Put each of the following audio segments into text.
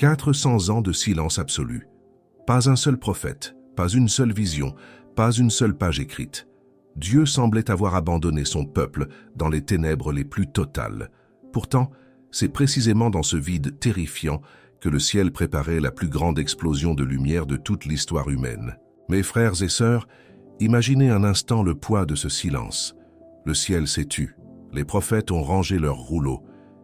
400 ans de silence absolu. Pas un seul prophète, pas une seule vision, pas une seule page écrite. Dieu semblait avoir abandonné son peuple dans les ténèbres les plus totales. Pourtant, c'est précisément dans ce vide terrifiant que le ciel préparait la plus grande explosion de lumière de toute l'histoire humaine. Mes frères et sœurs, imaginez un instant le poids de ce silence. Le ciel s'est tu, les prophètes ont rangé leurs rouleaux,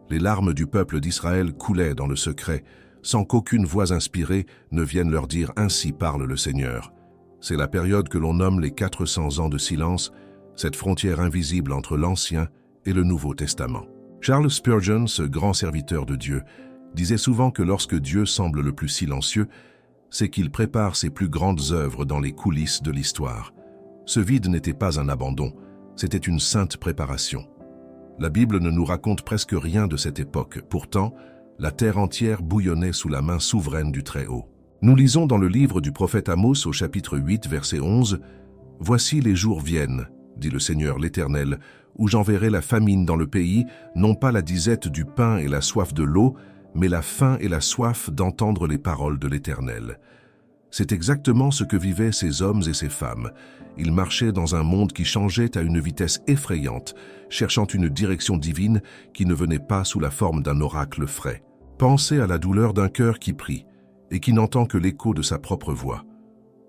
les larmes du peuple d'Israël coulaient dans le secret, sans qu'aucune voix inspirée ne vienne leur dire « Ainsi parle le Seigneur ». C'est la période que l'on nomme les 400 ans de silence, cette frontière invisible entre l'Ancien et le Nouveau Testament. Charles Spurgeon, ce grand serviteur de Dieu, disait souvent que lorsque Dieu semble le plus silencieux, c'est qu'il prépare ses plus grandes œuvres dans les coulisses de l'histoire. Ce vide n'était pas un abandon, c'était une sainte préparation. La Bible ne nous raconte presque rien de cette époque, pourtant, la terre entière bouillonnait sous la main souveraine du Très-Haut. Nous lisons dans le livre du prophète Amos au chapitre 8, verset 11, « Voici les jours viennent, dit le Seigneur l'Éternel, où j'enverrai la famine dans le pays, non pas la disette du pain et la soif de l'eau, mais la faim et la soif d'entendre les paroles de l'Éternel. » C'est exactement ce que vivaient ces hommes et ces femmes. Ils marchaient dans un monde qui changeait à une vitesse effrayante, cherchant une direction divine qui ne venait pas sous la forme d'un oracle frais. Pensez à la douleur d'un cœur qui prie et qui n'entend que l'écho de sa propre voix.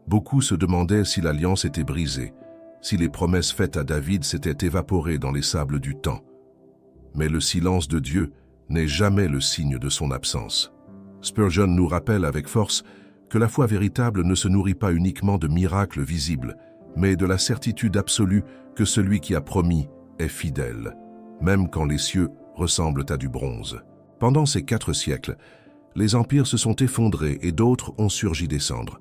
Beaucoup se demandaient si l'alliance était brisée, si les promesses faites à David s'étaient évaporées dans les sables du temps. Mais le silence de Dieu n'est jamais le signe de son absence. Spurgeon nous rappelle avec force que la foi véritable ne se nourrit pas uniquement de miracles visibles, mais de la certitude absolue que celui qui a promis est fidèle, même quand les cieux ressemblent à du bronze. Pendant ces 4 siècles, les empires se sont effondrés et d'autres ont surgi des cendres.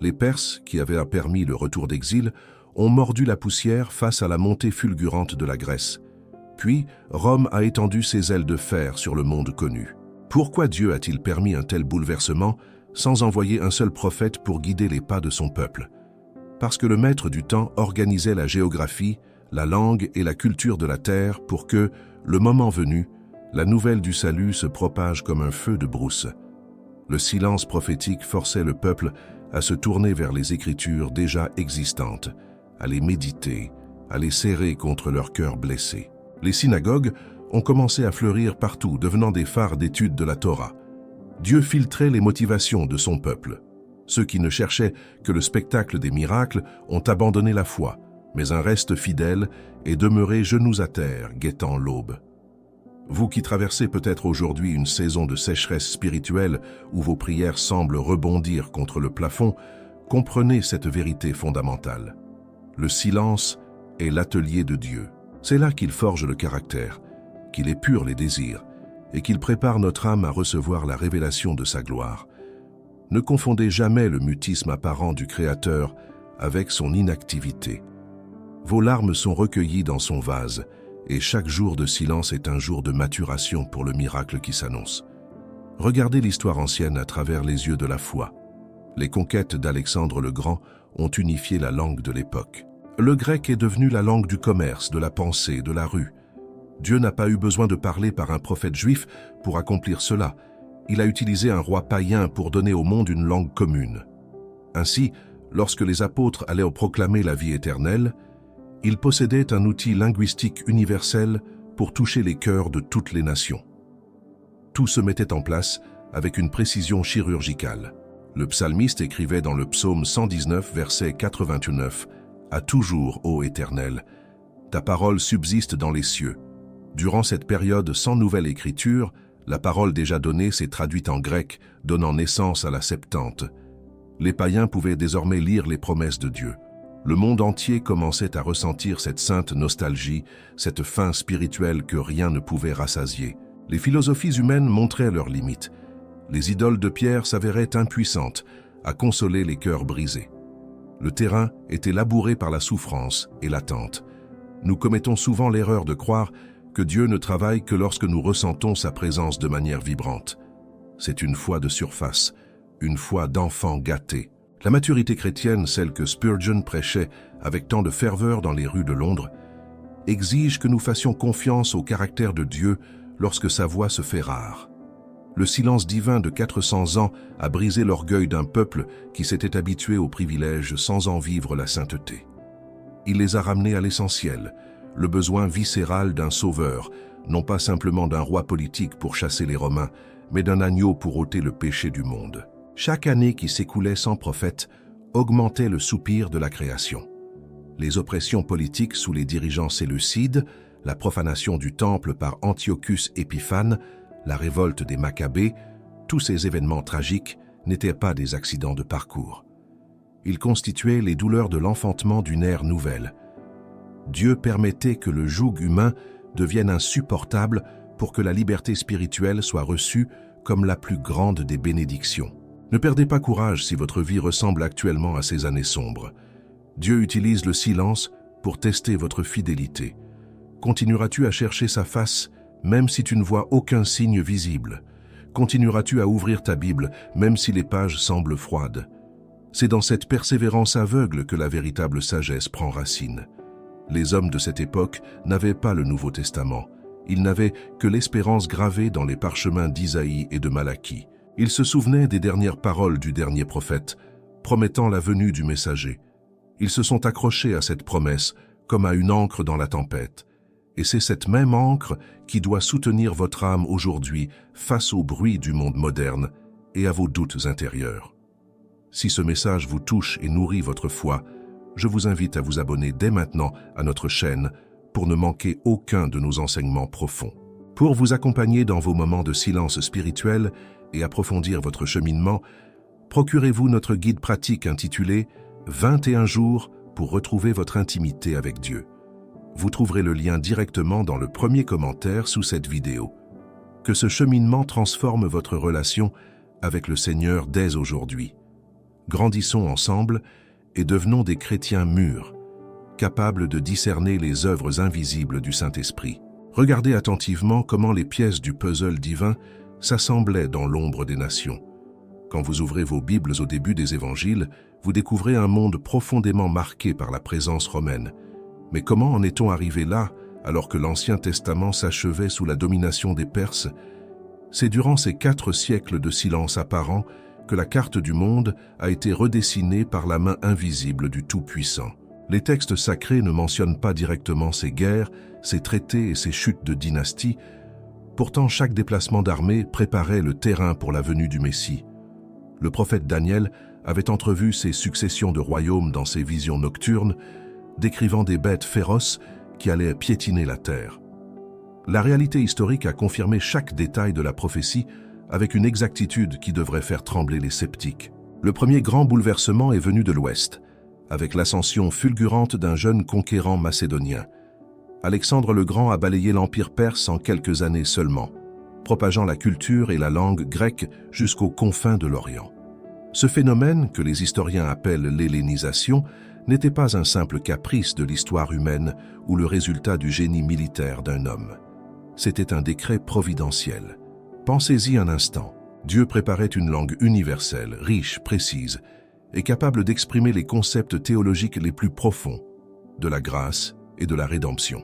Les Perses, qui avaient permis le retour d'exil, ont mordu la poussière face à la montée fulgurante de la Grèce. Puis, Rome a étendu ses ailes de fer sur le monde connu. Pourquoi Dieu a-t-il permis un tel bouleversement sans envoyer un seul prophète pour guider les pas de son peuple? Parce que le maître du temps organisait la géographie, la langue et la culture de la terre pour que, le moment venu, la nouvelle du salut se propage comme un feu de brousse. Le silence prophétique forçait le peuple à se tourner vers les Écritures déjà existantes, à les méditer, à les serrer contre leur cœur blessé. Les synagogues ont commencé à fleurir partout, devenant des phares d'étude de la Torah. Dieu filtrait les motivations de son peuple. Ceux qui ne cherchaient que le spectacle des miracles ont abandonné la foi, mais un reste fidèle est demeuré genoux à terre, guettant l'aube. Vous qui traversez peut-être aujourd'hui une saison de sécheresse spirituelle où vos prières semblent rebondir contre le plafond, comprenez cette vérité fondamentale. Le silence est l'atelier de Dieu. C'est là qu'il forge le caractère, qu'il épure les désirs et qu'il prépare notre âme à recevoir la révélation de sa gloire. Ne confondez jamais le mutisme apparent du Créateur avec son inactivité. Vos larmes sont recueillies dans son vase, et chaque jour de silence est un jour de maturation pour le miracle qui s'annonce. Regardez l'histoire ancienne à travers les yeux de la foi. Les conquêtes d'Alexandre le Grand ont unifié la langue de l'époque. Le grec est devenu la langue du commerce, de la pensée, de la rue. Dieu n'a pas eu besoin de parler par un prophète juif pour accomplir cela. Il a utilisé un roi païen pour donner au monde une langue commune. Ainsi, lorsque les apôtres allaient proclamer la vie éternelle, ils possédaient un outil linguistique universel pour toucher les cœurs de toutes les nations. Tout se mettait en place avec une précision chirurgicale. Le psalmiste écrivait dans le psaume 119, verset 89, « À toujours, ô Éternel, ta parole subsiste dans les cieux. » Durant cette période sans nouvelle écriture, la parole déjà donnée s'est traduite en grec, donnant naissance à la Septante. Les païens pouvaient désormais lire les promesses de Dieu. Le monde entier commençait à ressentir cette sainte nostalgie, cette faim spirituelle que rien ne pouvait rassasier. Les philosophies humaines montraient leurs limites. Les idoles de pierre s'avéraient impuissantes à consoler les cœurs brisés. Le terrain était labouré par la souffrance et l'attente. Nous commettons souvent l'erreur de croire que Dieu ne travaille que lorsque nous ressentons sa présence de manière vibrante. C'est une foi de surface, une foi d'enfant gâté. La maturité chrétienne, celle que Spurgeon prêchait avec tant de ferveur dans les rues de Londres, exige que nous fassions confiance au caractère de Dieu lorsque sa voix se fait rare. Le silence divin de 400 ans a brisé l'orgueil d'un peuple qui s'était habitué aux privilèges sans en vivre la sainteté. Il les a ramenés à l'essentiel, le besoin viscéral d'un sauveur, non pas simplement d'un roi politique pour chasser les Romains, mais d'un agneau pour ôter le péché du monde. Chaque année qui s'écoulait sans prophète augmentait le soupir de la création. Les oppressions politiques sous les dirigeants séleucides, la profanation du temple par Antiochus Épiphane, la révolte des Maccabées, tous ces événements tragiques n'étaient pas des accidents de parcours. Ils constituaient les douleurs de l'enfantement d'une ère nouvelle. Dieu permettait que le joug humain devienne insupportable pour que la liberté spirituelle soit reçue comme la plus grande des bénédictions. Ne perdez pas courage si votre vie ressemble actuellement à ces années sombres. Dieu utilise le silence pour tester votre fidélité. Continueras-tu à chercher sa face même si tu ne vois aucun signe visible? Continueras-tu à ouvrir ta Bible même si les pages semblent froides? C'est dans cette persévérance aveugle que la véritable sagesse prend racine. Les hommes de cette époque n'avaient pas le Nouveau Testament. Ils n'avaient que l'espérance gravée dans les parchemins d'Isaïe et de Malachie. Ils se souvenaient des dernières paroles du dernier prophète, promettant la venue du messager. Ils se sont accrochés à cette promesse comme à une ancre dans la tempête. Et c'est cette même ancre qui doit soutenir votre âme aujourd'hui face au bruit du monde moderne et à vos doutes intérieurs. Si ce message vous touche et nourrit votre foi, je vous invite à vous abonner dès maintenant à notre chaîne pour ne manquer aucun de nos enseignements profonds. Pour vous accompagner dans vos moments de silence spirituel et approfondir votre cheminement, procurez-vous notre guide pratique intitulé « 21 jours pour retrouver votre intimité avec Dieu ». Vous trouverez le lien directement dans le premier commentaire sous cette vidéo. Que ce cheminement transforme votre relation avec le Seigneur dès aujourd'hui. Grandissons ensemble et devenons des chrétiens mûrs, capables de discerner les œuvres invisibles du Saint-Esprit. Regardez attentivement comment les pièces du puzzle divin s'assemblaient dans l'ombre des nations. Quand vous ouvrez vos Bibles au début des évangiles, vous découvrez un monde profondément marqué par la présence romaine. Mais comment en est-on arrivé là, alors que l'Ancien Testament s'achevait sous la domination des Perses? C'est durant ces 4 siècles de silence apparent que la carte du monde a été redessinée par la main invisible du Tout-Puissant. Les textes sacrés ne mentionnent pas directement ces guerres, ces traités et ces chutes de dynasties. Pourtant, chaque déplacement d'armée préparait le terrain pour la venue du Messie. Le prophète Daniel avait entrevu ces successions de royaumes dans ses visions nocturnes, décrivant des bêtes féroces qui allaient piétiner la terre. La réalité historique a confirmé chaque détail de la prophétie avec une exactitude qui devrait faire trembler les sceptiques. Le premier grand bouleversement est venu de l'Ouest, avec l'ascension fulgurante d'un jeune conquérant macédonien. Alexandre le Grand a balayé l'Empire perse en quelques années seulement, propageant la culture et la langue grecque jusqu'aux confins de l'Orient. Ce phénomène, que les historiens appellent l'hellénisation, n'était pas un simple caprice de l'histoire humaine ou le résultat du génie militaire d'un homme. C'était un décret providentiel. Pensez-y un instant. Dieu préparait une langue universelle, riche, précise, et capable d'exprimer les concepts théologiques les plus profonds, de la grâce et de la rédemption.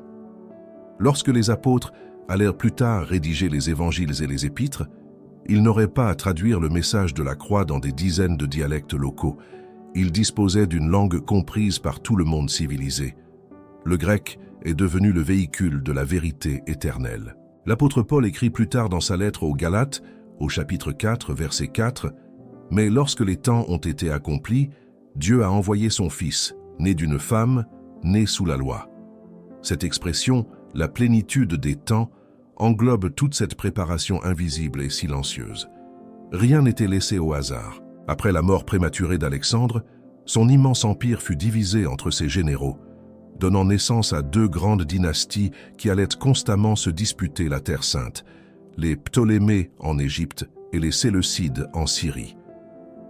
Lorsque les apôtres allèrent plus tard rédiger les évangiles et les épîtres, ils n'auraient pas à traduire le message de la croix dans des dizaines de dialectes locaux. Ils disposaient d'une langue comprise par tout le monde civilisé. Le grec est devenu le véhicule de la vérité éternelle. L'apôtre Paul écrit plus tard dans sa lettre aux Galates, au chapitre 4, verset 4, « Mais lorsque les temps ont été accomplis, Dieu a envoyé son Fils, né d'une femme, né sous la loi. » Cette expression, la plénitude des temps, englobe toute cette préparation invisible et silencieuse. Rien n'était laissé au hasard. Après la mort prématurée d'Alexandre, son immense empire fut divisé entre ses généraux, donnant naissance à 2 grandes dynasties qui allaient constamment se disputer la Terre Sainte, les Ptolémées en Égypte et les Séleucides en Syrie.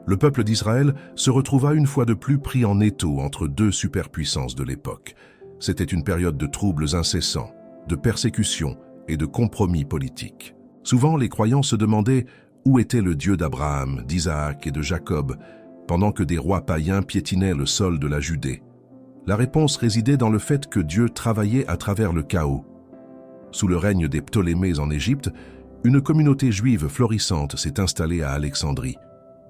Le peuple d'Israël se retrouva une fois de plus pris en étau entre 2 superpuissances de l'époque. C'était une période de troubles incessants, de persécutions et de compromis politiques. Souvent, les croyants se demandaient où était le Dieu d'Abraham, d'Isaac et de Jacob, pendant que des rois païens piétinaient le sol de la Judée. La réponse résidait dans le fait que Dieu travaillait à travers le chaos. Sous le règne des Ptolémées en Égypte, Une communauté juive florissante s'est installée à Alexandrie.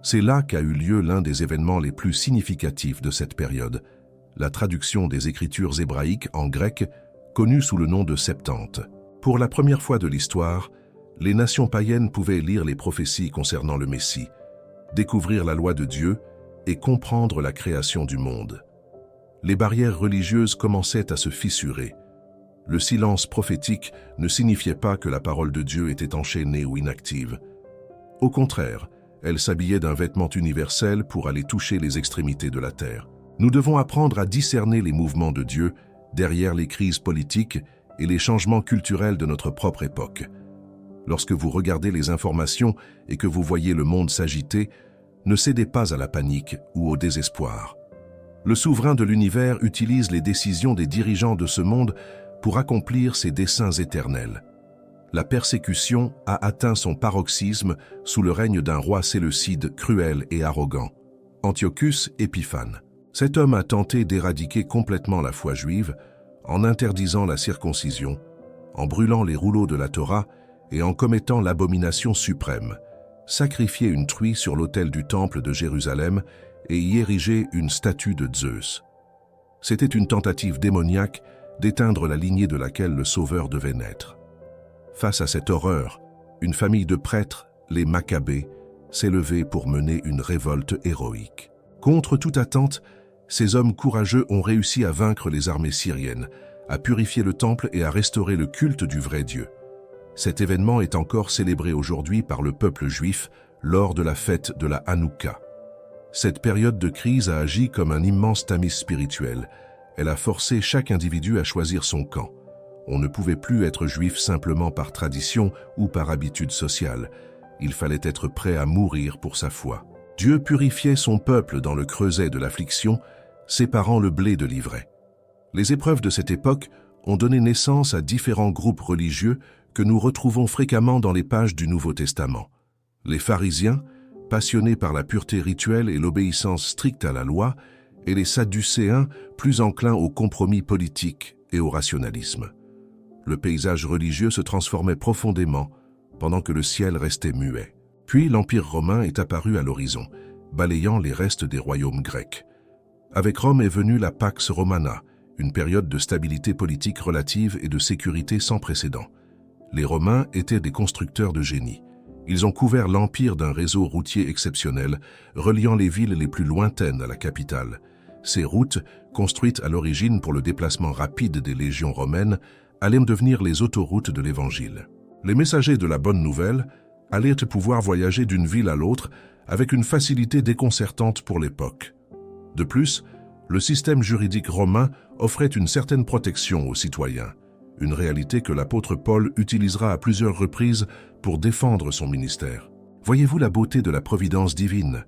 C'est là qu'a eu lieu l'un des événements les plus significatifs de cette période, la traduction des écritures hébraïques en grec, connue sous le nom de Septante. Pour la première fois de l'histoire, les nations païennes pouvaient lire les prophéties concernant le Messie, découvrir la loi de Dieu et comprendre la création du monde. Les barrières religieuses commençaient à se fissurer. Le silence prophétique ne signifiait pas que la parole de Dieu était enchaînée ou inactive. Au contraire, elle s'habillait d'un vêtement universel pour aller toucher les extrémités de la terre. Nous devons apprendre à discerner les mouvements de Dieu derrière les crises politiques et les changements culturels de notre propre époque. Lorsque vous regardez les informations et que vous voyez le monde s'agiter, ne cédez pas à la panique ou au désespoir. Le souverain de l'univers utilise les décisions des dirigeants de ce monde pour accomplir ses desseins éternels. La persécution a atteint son paroxysme sous le règne d'un roi séleucide cruel et arrogant, Antiochus Épiphane. Cet homme a tenté d'éradiquer complètement la foi juive en interdisant la circoncision, en brûlant les rouleaux de la Torah et en commettant l'abomination suprême, sacrifier une truie sur l'autel du temple de Jérusalem et y ériger une statue de Zeus. C'était une tentative démoniaque d'éteindre la lignée de laquelle le Sauveur devait naître. Face à cette horreur, une famille de prêtres, les Maccabées, s'est levée pour mener une révolte héroïque. Contre toute attente, ces hommes courageux ont réussi à vaincre les armées syriennes, à purifier le temple et à restaurer le culte du vrai Dieu. Cet événement est encore célébré aujourd'hui par le peuple juif lors de la fête de la Hanouka. Cette période de crise a agi comme un immense tamis spirituel. Elle a forcé chaque individu à choisir son camp. On ne pouvait plus être juif simplement par tradition ou par habitude sociale. Il fallait être prêt à mourir pour sa foi. Dieu purifiait son peuple dans le creuset de l'affliction, séparant le blé de l'ivraie. Les épreuves de cette époque ont donné naissance à différents groupes religieux que nous retrouvons fréquemment dans les pages du Nouveau Testament. Les pharisiens, passionnés par la pureté rituelle et l'obéissance stricte à la loi, et les sadducéens, plus enclins au compromis politique et au rationalisme. Le paysage religieux se transformait profondément pendant que le ciel restait muet. Puis l'Empire romain est apparu à l'horizon, balayant les restes des royaumes grecs. Avec Rome est venue la Pax Romana, une période de stabilité politique relative et de sécurité sans précédent. Les Romains étaient des constructeurs de génie. Ils ont couvert l'empire d'un réseau routier exceptionnel, reliant les villes les plus lointaines à la capitale. Ces routes, construites à l'origine pour le déplacement rapide des légions romaines, allaient devenir les autoroutes de l'Évangile. Les messagers de la bonne nouvelle allaient pouvoir voyager d'une ville à l'autre avec une facilité déconcertante pour l'époque. De plus, le système juridique romain offrait une certaine protection aux citoyens, une réalité que l'apôtre Paul utilisera à plusieurs reprises pour défendre son ministère. Voyez-vous la beauté de la providence divine?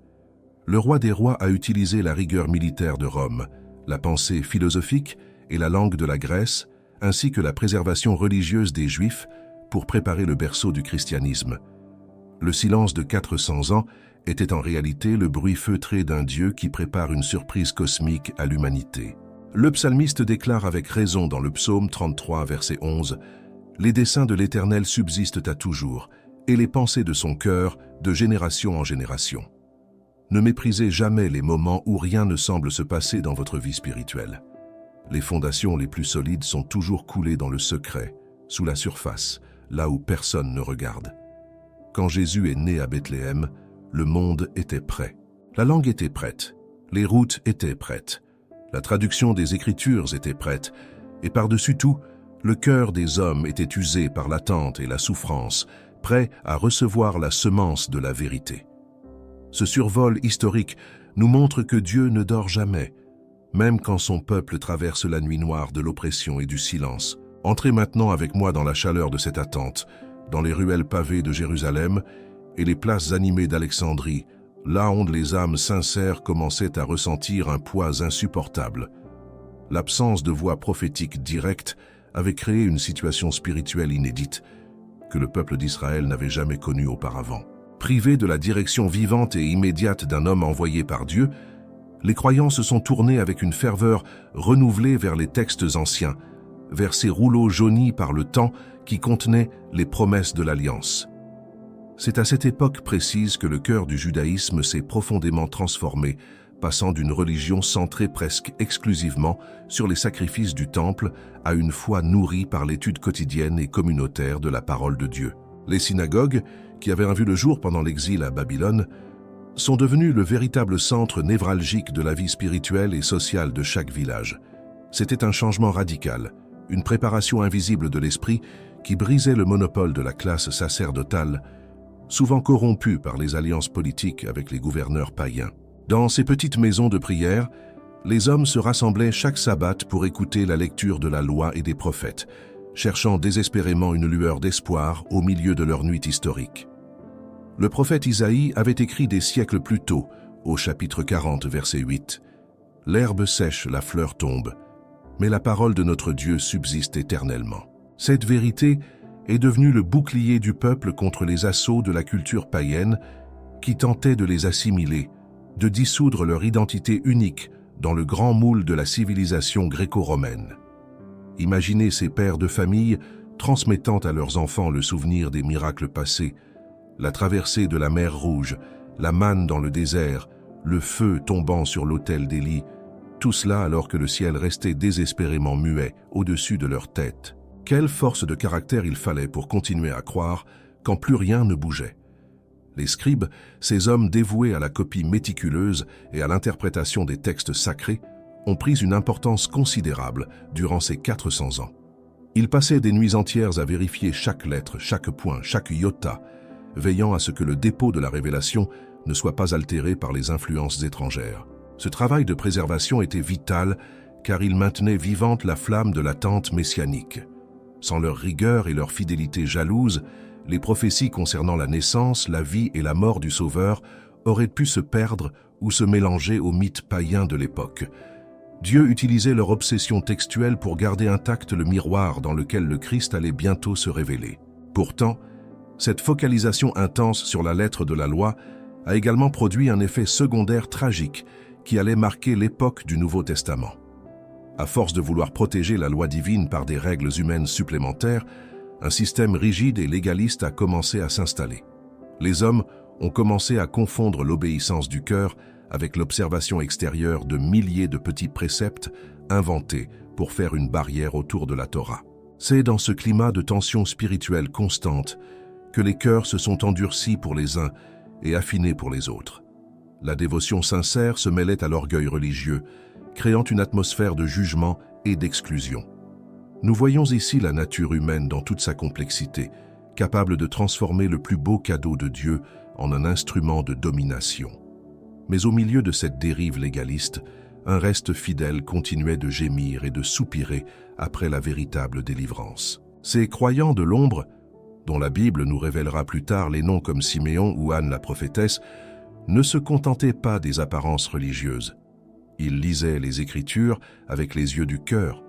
Le roi des rois a utilisé la rigueur militaire de Rome, la pensée philosophique et la langue de la Grèce, ainsi que la préservation religieuse des Juifs pour préparer le berceau du christianisme. Le silence de 400 ans était en réalité le bruit feutré d'un Dieu qui prépare une surprise cosmique à l'humanité. Le psalmiste déclare avec raison dans le psaume 33, verset 11, « Les desseins de l'Éternel subsistent à toujours, et les pensées de son cœur de génération en génération. » Ne méprisez jamais les moments où rien ne semble se passer dans votre vie spirituelle. Les fondations les plus solides sont toujours coulées dans le secret, sous la surface, là où personne ne regarde. Quand Jésus est né à Bethléem, le monde était prêt. La langue était prête, les routes étaient prêtes, la traduction des Écritures était prête, et par-dessus tout, le cœur des hommes était usé par l'attente et la souffrance, prêt à recevoir la semence de la vérité. Ce survol historique nous montre que Dieu ne dort jamais, même quand son peuple traverse la nuit noire de l'oppression et du silence. Entrez maintenant avec moi dans la chaleur de cette attente, dans les ruelles pavées de Jérusalem et les places animées d'Alexandrie, là où les âmes sincères commençaient à ressentir un poids insupportable. L'absence de voix prophétique directe avait créé une situation spirituelle inédite que le peuple d'Israël n'avait jamais connue auparavant. Privés de la direction vivante et immédiate d'un homme envoyé par Dieu, les croyants se sont tournés avec une ferveur renouvelée vers les textes anciens, vers ces rouleaux jaunis par le temps qui contenaient les promesses de l'Alliance. C'est à cette époque précise que le cœur du judaïsme s'est profondément transformé, passant d'une religion centrée presque exclusivement sur les sacrifices du temple à une foi nourrie par l'étude quotidienne et communautaire de la parole de Dieu. Les synagogues, qui avaient vu le jour pendant l'exil à Babylone, sont devenues le véritable centre névralgique de la vie spirituelle et sociale de chaque village. C'était un changement radical, une préparation invisible de l'esprit qui brisait le monopole de la classe sacerdotale, souvent corrompue par les alliances politiques avec les gouverneurs païens. Dans ces petites maisons de prière, les hommes se rassemblaient chaque sabbat pour écouter la lecture de la loi et des prophètes, cherchant désespérément une lueur d'espoir au milieu de leur nuit historique. Le prophète Isaïe avait écrit des siècles plus tôt, au chapitre 40, verset 8, « L'herbe sèche, la fleur tombe, mais la parole de notre Dieu subsiste éternellement. » Cette vérité est devenue le bouclier du peuple contre les assauts de la culture païenne qui tentait de les assimiler, de dissoudre leur identité unique dans le grand moule de la civilisation gréco-romaine. Imaginez ces pères de famille transmettant à leurs enfants le souvenir des miracles passés, la traversée de la mer Rouge, la manne dans le désert, le feu tombant sur l'autel d'Élie, tout cela alors que le ciel restait désespérément muet au-dessus de leur tête. Quelle force de caractère il fallait pour continuer à croire quand plus rien ne bougeait. Les scribes, ces hommes dévoués à la copie méticuleuse et à l'interprétation des textes sacrés, ont pris une importance considérable durant ces 400 ans. Ils passaient des nuits entières à vérifier chaque lettre, chaque point, chaque iota, veillant à ce que le dépôt de la révélation ne soit pas altéré par les influences étrangères. Ce travail de préservation était vital car il maintenait vivante la flamme de l'attente messianique. Sans leur rigueur et leur fidélité jalouse, les prophéties concernant la naissance, la vie et la mort du Sauveur auraient pu se perdre ou se mélanger aux mythes païens de l'époque. Dieu utilisait leur obsession textuelle pour garder intact le miroir dans lequel le Christ allait bientôt se révéler. Pourtant, cette focalisation intense sur la lettre de la loi a également produit un effet secondaire tragique qui allait marquer l'époque du Nouveau Testament. À force de vouloir protéger la loi divine par des règles humaines supplémentaires, un système rigide et légaliste a commencé à s'installer. Les hommes ont commencé à confondre l'obéissance du cœur avec l'observation extérieure de milliers de petits préceptes inventés pour faire une barrière autour de la Torah. C'est dans ce climat de tension spirituelle constante que les cœurs se sont endurcis pour les uns et affinés pour les autres. La dévotion sincère se mêlait à l'orgueil religieux, créant une atmosphère de jugement et d'exclusion. Nous voyons ici la nature humaine dans toute sa complexité, capable de transformer le plus beau cadeau de Dieu en un instrument de domination. Mais au milieu de cette dérive légaliste, un reste fidèle continuait de gémir et de soupirer après la véritable délivrance. Ces croyants de l'ombre, dont la Bible nous révélera plus tard les noms comme Siméon ou Anne la prophétesse, ne se contentaient pas des apparences religieuses. Ils lisaient les Écritures avec les yeux du cœur,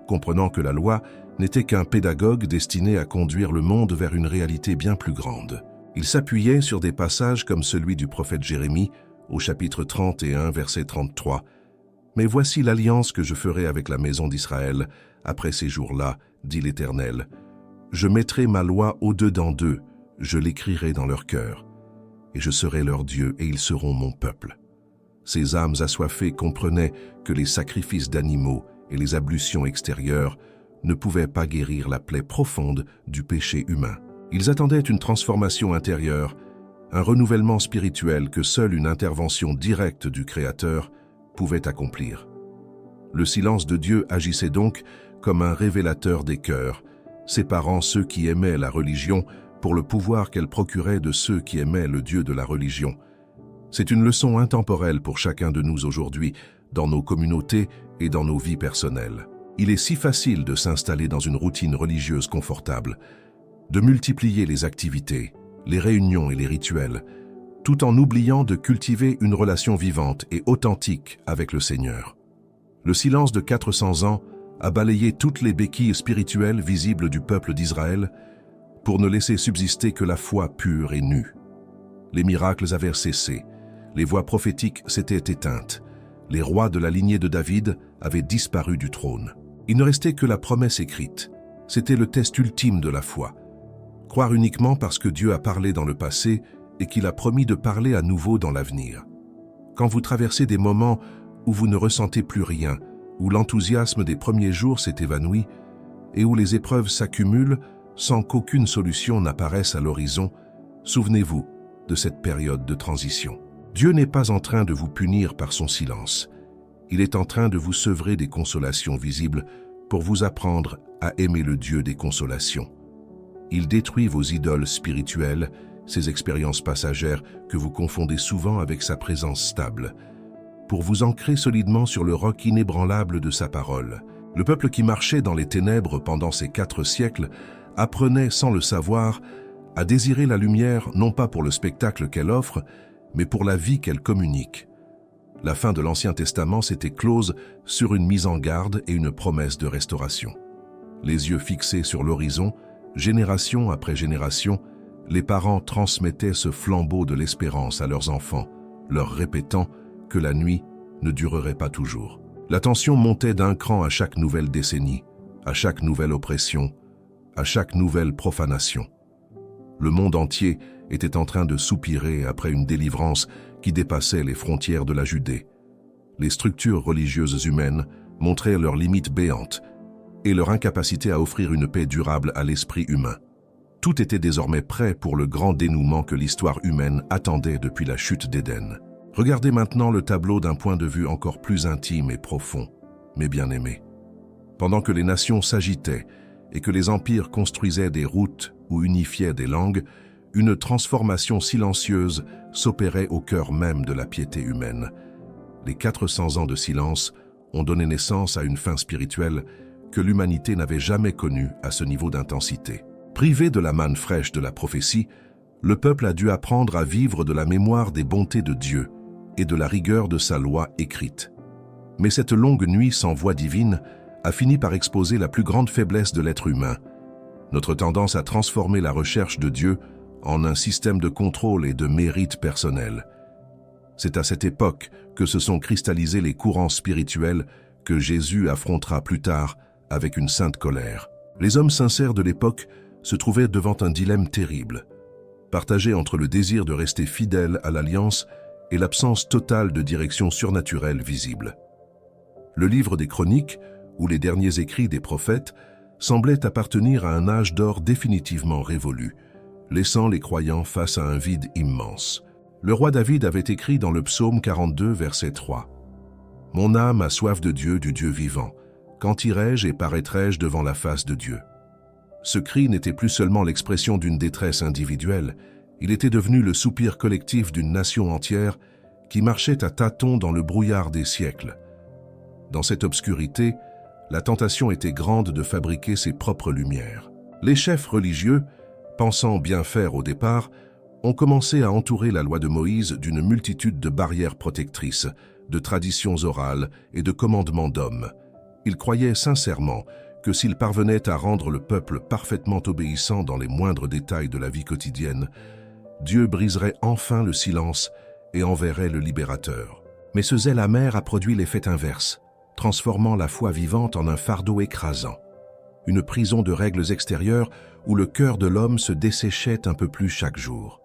comprenant que la loi n'était qu'un pédagogue destiné à conduire le monde vers une réalité bien plus grande. Ils s'appuyaient sur des passages comme celui du prophète Jérémie, au chapitre 31, verset 33. « Mais voici l'alliance que je ferai avec la maison d'Israël après ces jours-là, dit l'Éternel. Je mettrai ma loi au-dedans d'eux, je l'écrirai dans leur cœur. Et je serai leur Dieu et ils seront mon peuple. » Ces âmes assoiffées comprenaient que les sacrifices d'animaux et les ablutions extérieures ne pouvaient pas guérir la plaie profonde du péché humain. Ils attendaient une transformation intérieure, un renouvellement spirituel que seule une intervention directe du Créateur pouvait accomplir. Le silence de Dieu agissait donc comme un révélateur des cœurs, séparant ceux qui aimaient la religion pour le pouvoir qu'elle procurait de ceux qui aimaient le Dieu de la religion. C'est une leçon intemporelle pour chacun de nous aujourd'hui, dans nos communautés et dans nos vies personnelles. Il est si facile de s'installer dans une routine religieuse confortable, de multiplier les activités, les réunions et les rituels, tout en oubliant de cultiver une relation vivante et authentique avec le Seigneur. Le silence de 400 ans a balayé toutes les béquilles spirituelles visibles du peuple d'Israël pour ne laisser subsister que la foi pure et nue. Les miracles avaient cessé, les voix prophétiques s'étaient éteintes, les rois de la lignée de David avaient disparu du trône. Il ne restait que la promesse écrite. C'était le test ultime de la foi. Croire uniquement parce que Dieu a parlé dans le passé et qu'il a promis de parler à nouveau dans l'avenir. Quand vous traversez des moments où vous ne ressentez plus rien, où l'enthousiasme des premiers jours s'est évanoui et où les épreuves s'accumulent sans qu'aucune solution n'apparaisse à l'horizon, souvenez-vous de cette période de transition. Dieu n'est pas en train de vous punir par son silence. Il est en train de vous sevrer des consolations visibles pour vous apprendre à aimer le Dieu des consolations. Il détruit vos idoles spirituelles, ces expériences passagères que vous confondez souvent avec sa présence stable, pour vous ancrer solidement sur le roc inébranlable de sa parole. Le peuple qui marchait dans les ténèbres pendant ces 4 siècles apprenait, sans le savoir, à désirer la lumière non pas pour le spectacle qu'elle offre, mais pour la vie qu'elle communique. La fin de l'Ancien Testament s'était close sur une mise en garde et une promesse de restauration. Les yeux fixés sur l'horizon, génération après génération, les parents transmettaient ce flambeau de l'espérance à leurs enfants, leur répétant que la nuit ne durerait pas toujours. La tension montait d'un cran à chaque nouvelle décennie, à chaque nouvelle oppression, à chaque nouvelle profanation. Le monde entier était en train de soupirer après une délivrance qui dépassait les frontières de la Judée. Les structures religieuses humaines montraient leurs limites béantes et leur incapacité à offrir une paix durable à l'esprit humain. Tout était désormais prêt pour le grand dénouement que l'histoire humaine attendait depuis la chute d'Éden. Regardez maintenant le tableau d'un point de vue encore plus intime et profond, mes bien-aimés. Pendant que les nations s'agitaient et que les empires construisaient des routes ou unifiaient des langues, une transformation silencieuse s'opérait au cœur même de la piété humaine. Les 400 ans de silence ont donné naissance à une fin spirituelle que l'humanité n'avait jamais connue à ce niveau d'intensité. Privé de la manne fraîche de la prophétie, le peuple a dû apprendre à vivre de la mémoire des bontés de Dieu et de la rigueur de sa loi écrite. Mais cette longue nuit sans voix divine a fini par exposer la plus grande faiblesse de l'être humain, notre tendance à transformer la recherche de Dieu en un système de contrôle et de mérite personnel. C'est à cette époque que se sont cristallisés les courants spirituels que Jésus affrontera plus tard avec une sainte colère. Les hommes sincères de l'époque se trouvaient devant un dilemme terrible, partagé entre le désir de rester fidèle à l'alliance et l'absence totale de direction surnaturelle visible. Le livre des Chroniques, ou les derniers écrits des prophètes, semblait appartenir à un âge d'or définitivement révolu, laissant les croyants face à un vide immense. Le roi David avait écrit dans le psaume 42, verset 3 « Mon âme a soif de Dieu, du Dieu vivant. Quand irai-je et paraîtrai-je devant la face de Dieu ?» Ce cri n'était plus seulement l'expression d'une détresse individuelle, il était devenu le soupir collectif d'une nation entière qui marchait à tâtons dans le brouillard des siècles. Dans cette obscurité, la tentation était grande de fabriquer ses propres lumières. Les chefs religieux, pensant bien faire au départ, ont commencé à entourer la loi de Moïse d'une multitude de barrières protectrices, de traditions orales et de commandements d'hommes. Ils croyaient sincèrement que s'ils parvenaient à rendre le peuple parfaitement obéissant dans les moindres détails de la vie quotidienne, Dieu briserait enfin le silence et enverrait le libérateur. Mais ce zèle amer a produit l'effet inverse, transformant la foi vivante en un fardeau écrasant. Une prison de règles extérieures où le cœur de l'homme se desséchait un peu plus chaque jour.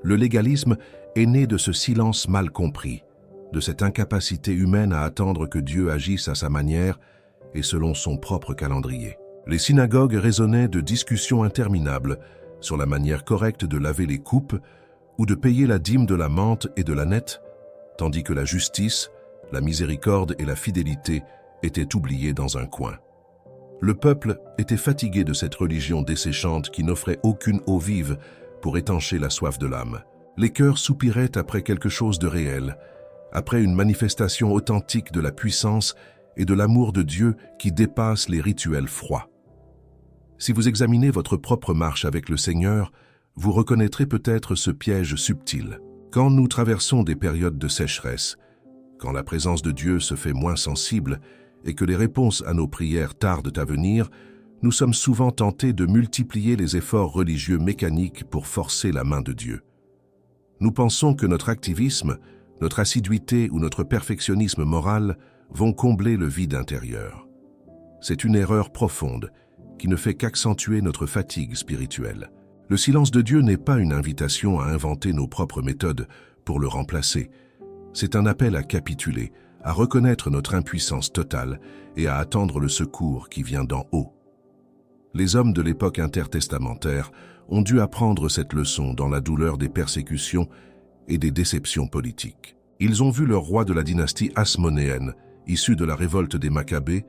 Le légalisme est né de ce silence mal compris, de cette incapacité humaine à attendre que Dieu agisse à sa manière et selon son propre calendrier. Les synagogues résonnaient de discussions interminables sur la manière correcte de laver les coupes ou de payer la dîme de la menthe et de l'ânette, tandis que la justice, la miséricorde et la fidélité étaient oubliées dans un coin. Le peuple était fatigué de cette religion desséchante qui n'offrait aucune eau vive pour étancher la soif de l'âme. Les cœurs soupiraient après quelque chose de réel, après une manifestation authentique de la puissance et de l'amour de Dieu qui dépasse les rituels froids. Si vous examinez votre propre marche avec le Seigneur, vous reconnaîtrez peut-être ce piège subtil. Quand nous traversons des périodes de sécheresse, quand la présence de Dieu se fait moins sensible et que les réponses à nos prières tardent à venir, nous sommes souvent tentés de multiplier les efforts religieux mécaniques pour forcer la main de Dieu. Nous pensons que notre activisme, notre assiduité ou notre perfectionnisme moral vont combler le vide intérieur. C'est une erreur profonde qui ne fait qu'accentuer notre fatigue spirituelle. Le silence de Dieu n'est pas une invitation à inventer nos propres méthodes pour le remplacer. C'est un appel à capituler, à reconnaître notre impuissance totale et à attendre le secours qui vient d'en haut. Les hommes de l'époque intertestamentaire ont dû apprendre cette leçon dans la douleur des persécutions et des déceptions politiques. Ils ont vu leur roi de la dynastie hasmonéenne, issu de la révolte des Maccabées,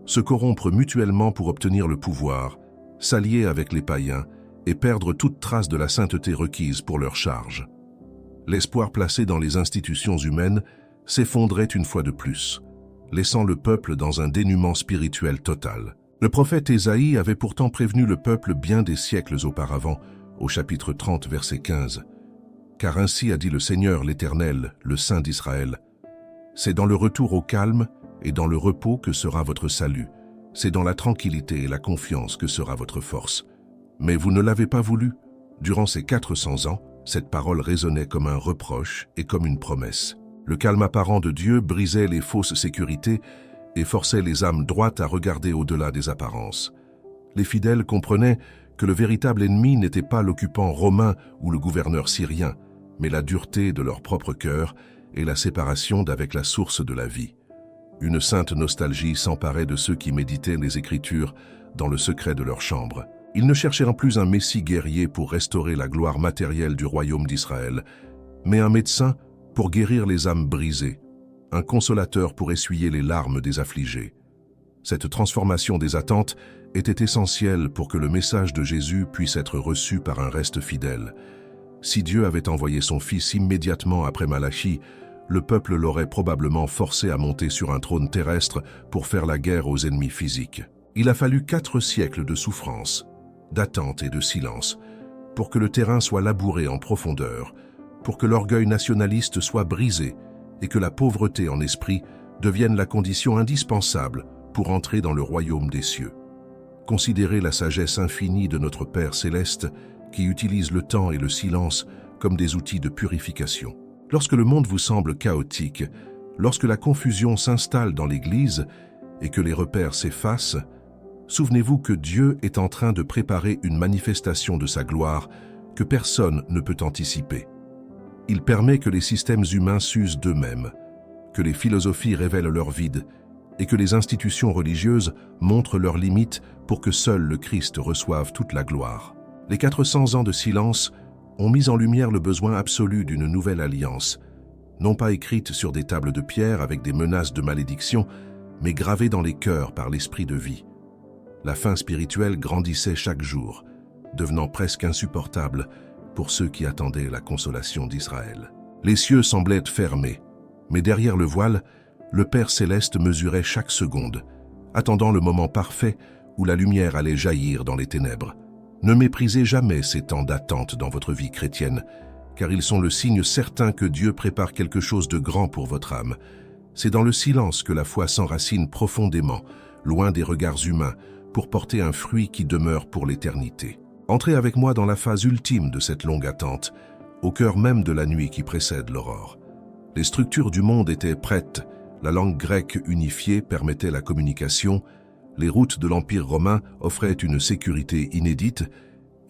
se corrompre mutuellement pour obtenir le pouvoir, s'allier avec les païens et perdre toute trace de la sainteté requise pour leur charge. L'espoir placé dans les institutions humaines s'effondrait une fois de plus, laissant le peuple dans un dénuement spirituel total. Le prophète Ésaïe avait pourtant prévenu le peuple bien des siècles auparavant, au chapitre 30, verset 15. « Car ainsi a dit le Seigneur l'Éternel, le Saint d'Israël. C'est dans le retour au calme et dans le repos que sera votre salut. C'est dans la tranquillité et la confiance que sera votre force. Mais vous ne l'avez pas voulu. » Durant ces 400 ans, cette parole résonnait comme un reproche et comme une promesse. Le calme apparent de Dieu brisait les fausses sécurités et forçait les âmes droites à regarder au-delà des apparences. Les fidèles comprenaient que le véritable ennemi n'était pas l'occupant romain ou le gouverneur syrien, mais la dureté de leur propre cœur et la séparation d'avec la source de la vie. Une sainte nostalgie s'emparait de ceux qui méditaient les Écritures dans le secret de leur chambre. Ils ne cherchèrent plus un messie guerrier pour restaurer la gloire matérielle du royaume d'Israël, mais un médecin pour guérir les âmes brisées, un consolateur pour essuyer les larmes des affligés. Cette transformation des attentes était essentielle pour que le message de Jésus puisse être reçu par un reste fidèle. Si Dieu avait envoyé son Fils immédiatement après Malachie, le peuple l'aurait probablement forcé à monter sur un trône terrestre pour faire la guerre aux ennemis physiques. Il a fallu 4 siècles de souffrance, d'attente et de silence, pour que le terrain soit labouré en profondeur, pour que l'orgueil nationaliste soit brisé et que la pauvreté en esprit devienne la condition indispensable pour entrer dans le royaume des cieux. Considérez la sagesse infinie de notre Père céleste qui utilise le temps et le silence comme des outils de purification. Lorsque le monde vous semble chaotique, lorsque la confusion s'installe dans l'Église et que les repères s'effacent, souvenez-vous que Dieu est en train de préparer une manifestation de sa gloire que personne ne peut anticiper. Il permet que les systèmes humains s'usent d'eux-mêmes, que les philosophies révèlent leur vide et que les institutions religieuses montrent leurs limites pour que seul le Christ reçoive toute la gloire. Les 400 ans de silence ont mis en lumière le besoin absolu d'une nouvelle alliance, non pas écrite sur des tables de pierre avec des menaces de malédiction, mais gravée dans les cœurs par l'esprit de vie. La faim spirituelle grandissait chaque jour, devenant presque insupportable pour ceux qui attendaient la consolation d'Israël. Les cieux semblaient être fermés, mais derrière le voile, le Père céleste mesurait chaque seconde, attendant le moment parfait où la lumière allait jaillir dans les ténèbres. Ne méprisez jamais ces temps d'attente dans votre vie chrétienne, car ils sont le signe certain que Dieu prépare quelque chose de grand pour votre âme. C'est dans le silence que la foi s'enracine profondément, loin des regards humains, pour porter un fruit qui demeure pour l'éternité. Entrez avec moi dans la phase ultime de cette longue attente, au cœur même de la nuit qui précède l'aurore. Les structures du monde étaient prêtes, la langue grecque unifiée permettait la communication, les routes de l'Empire romain offraient une sécurité inédite,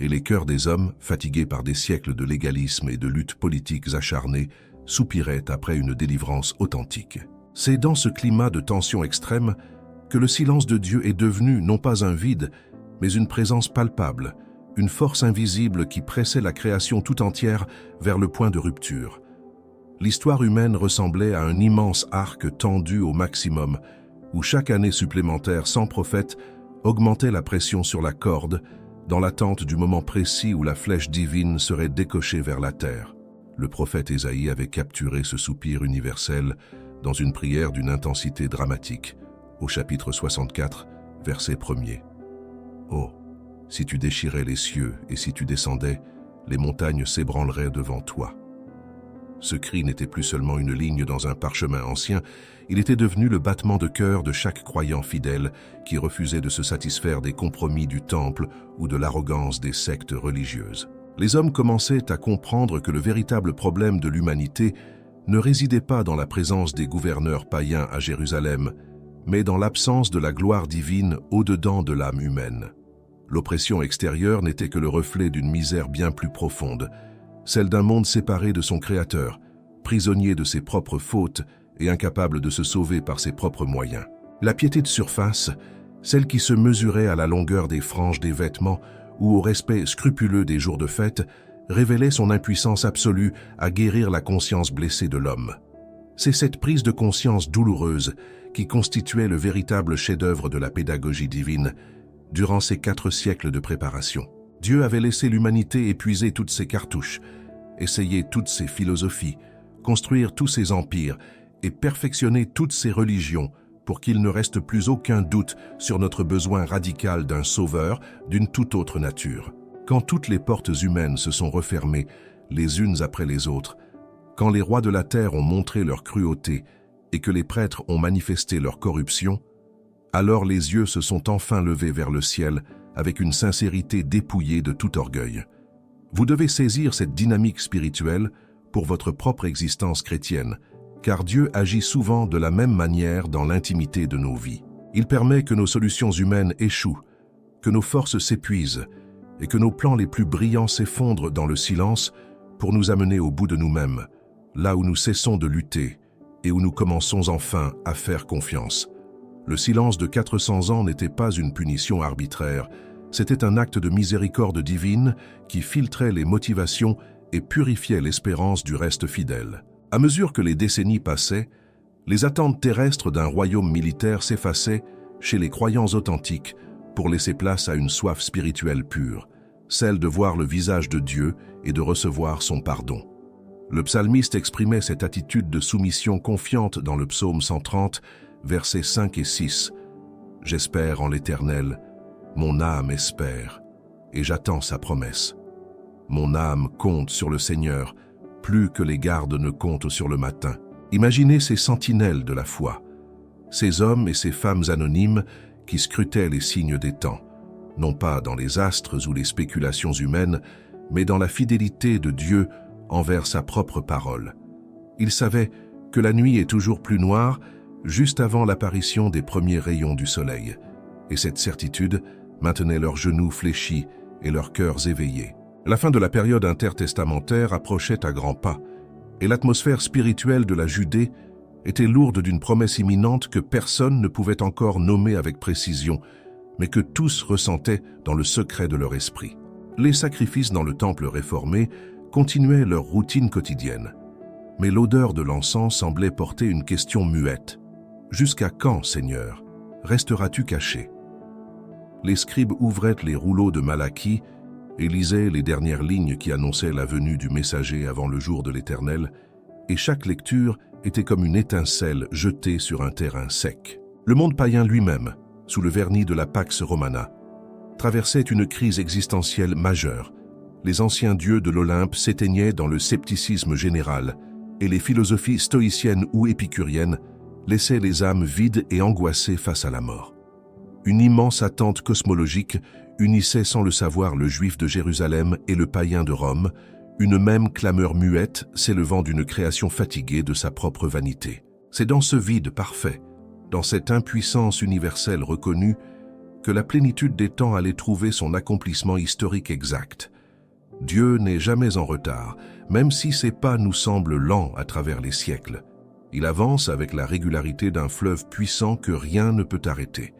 et les cœurs des hommes, fatigués par des siècles de légalisme et de luttes politiques acharnées, soupiraient après une délivrance authentique. C'est dans ce climat de tension extrême que le silence de Dieu est devenu non pas un vide, mais une présence palpable, une force invisible qui pressait la création tout entière vers le point de rupture. L'histoire humaine ressemblait à un immense arc tendu au maximum, où chaque année supplémentaire sans prophète augmentait la pression sur la corde, dans l'attente du moment précis où la flèche divine serait décochée vers la terre. Le prophète Ésaïe avait capturé ce soupir universel dans une prière d'une intensité dramatique, au chapitre 64, verset 1er. « Oh, si tu déchirais les cieux et si tu descendais, les montagnes s'ébranleraient devant toi. » Ce cri n'était plus seulement une ligne dans un parchemin ancien, il était devenu le battement de cœur de chaque croyant fidèle qui refusait de se satisfaire des compromis du temple ou de l'arrogance des sectes religieuses. Les hommes commençaient à comprendre que le véritable problème de l'humanité ne résidait pas dans la présence des gouverneurs païens à Jérusalem, mais dans l'absence de la gloire divine au-dedans de l'âme humaine. L'oppression extérieure n'était que le reflet d'une misère bien plus profonde, celle d'un monde séparé de son Créateur, prisonnier de ses propres fautes et incapable de se sauver par ses propres moyens. La piété de surface, celle qui se mesurait à la longueur des franges des vêtements ou au respect scrupuleux des jours de fête, révélait son impuissance absolue à guérir la conscience blessée de l'homme. C'est cette prise de conscience douloureuse qui constituait le véritable chef-d'œuvre de la pédagogie divine durant ces 4 siècles de préparation. Dieu avait laissé l'humanité épuiser toutes ses cartouches, essayer toutes ses philosophies, construire tous ses empires et perfectionner toutes ses religions pour qu'il ne reste plus aucun doute sur notre besoin radical d'un sauveur d'une toute autre nature. Quand toutes les portes humaines se sont refermées les unes après les autres, quand les rois de la terre ont montré leur cruauté et que les prêtres ont manifesté leur corruption, alors les yeux se sont enfin levés vers le ciel avec une sincérité dépouillée de tout orgueil. Vous devez saisir cette dynamique spirituelle pour votre propre existence chrétienne, car Dieu agit souvent de la même manière dans l'intimité de nos vies. Il permet que nos solutions humaines échouent, que nos forces s'épuisent et que nos plans les plus brillants s'effondrent dans le silence pour nous amener au bout de nous-mêmes, là où nous cessons de lutter et où nous commençons enfin à faire confiance. Le silence de 400 ans n'était pas une punition arbitraire, c'était un acte de miséricorde divine qui filtrait les motivations et purifiait l'espérance du reste fidèle. À mesure que les décennies passaient, les attentes terrestres d'un royaume militaire s'effaçaient chez les croyants authentiques pour laisser place à une soif spirituelle pure, celle de voir le visage de Dieu et de recevoir son pardon. Le psalmiste exprimait cette attitude de soumission confiante dans le psaume 130, versets 5 et 6. « J'espère en l'Éternel, mon âme espère, et j'attends sa promesse. Mon âme compte sur le Seigneur, plus que les gardes ne comptent sur le matin. » Imaginez ces sentinelles de la foi, ces hommes et ces femmes anonymes qui scrutaient les signes des temps, non pas dans les astres ou les spéculations humaines, mais dans la fidélité de Dieu envers sa propre parole. Ils savaient que la nuit est toujours plus noire juste avant l'apparition des premiers rayons du soleil, et cette certitude maintenait leurs genoux fléchis et leurs cœurs éveillés. La fin de la période intertestamentaire approchait à grands pas, et l'atmosphère spirituelle de la Judée était lourde d'une promesse imminente que personne ne pouvait encore nommer avec précision, mais que tous ressentaient dans le secret de leur esprit. Les sacrifices dans le temple réformé continuaient leur routine quotidienne, mais l'odeur de l'encens semblait porter une question muette. « Jusqu'à quand, Seigneur, resteras-tu caché ?» Les scribes ouvraient les rouleaux de Malachie et lisaient les dernières lignes qui annonçaient la venue du messager avant le jour de l'Éternel, et chaque lecture était comme une étincelle jetée sur un terrain sec. Le monde païen lui-même, sous le vernis de la Pax Romana, traversait une crise existentielle majeure. Les anciens dieux de l'Olympe s'éteignaient dans le scepticisme général, et les philosophies stoïciennes ou épicuriennes laissaient les âmes vides et angoissées face à la mort. Une immense attente cosmologique unissait sans le savoir le juif de Jérusalem et le païen de Rome, une même clameur muette s'élevant d'une création fatiguée de sa propre vanité. C'est dans ce vide parfait, dans cette impuissance universelle reconnue, que la plénitude des temps allait trouver son accomplissement historique exact. Dieu n'est jamais en retard, même si ses pas nous semblent lents à travers les siècles. Il avance avec la régularité d'un fleuve puissant que rien ne peut arrêter.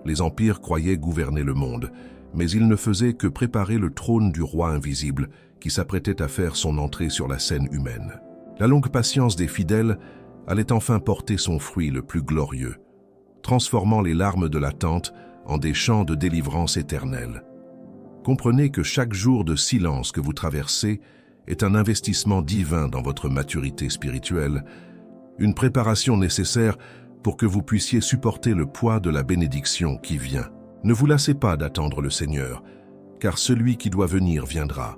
Les empires croyaient gouverner le monde, mais ils ne faisaient que préparer le trône du roi invisible qui s'apprêtait à faire son entrée sur la scène humaine. La longue patience des fidèles allait enfin porter son fruit le plus glorieux, transformant les larmes de l'attente en des chants de délivrance éternelle. Comprenez que chaque jour de silence que vous traversez est un investissement divin dans votre maturité spirituelle, une préparation nécessaire pour que vous puissiez supporter le poids de la bénédiction qui vient. Ne vous lassez pas d'attendre le Seigneur, car celui qui doit venir viendra,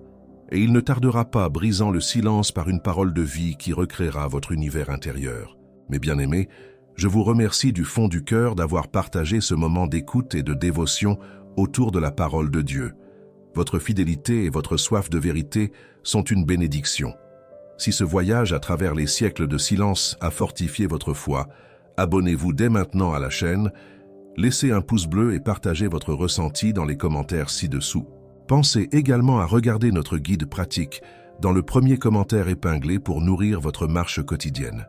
et il ne tardera pas brisant le silence par une parole de vie qui recréera votre univers intérieur. Mes bien-aimés, je vous remercie du fond du cœur d'avoir partagé ce moment d'écoute et de dévotion autour de la parole de Dieu. Votre fidélité et votre soif de vérité sont une bénédiction. Si ce voyage à travers les siècles de silence a fortifié votre foi, abonnez-vous dès maintenant à la chaîne, Laissez un pouce bleu et partagez votre ressenti dans les commentaires ci-dessous. Pensez également à regarder notre guide pratique dans le premier commentaire épinglé pour nourrir votre marche quotidienne.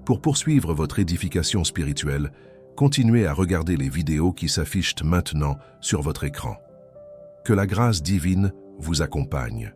Pour poursuivre votre édification spirituelle, continuez à regarder les vidéos qui s'affichent maintenant sur votre écran. Que la grâce divine vous accompagne.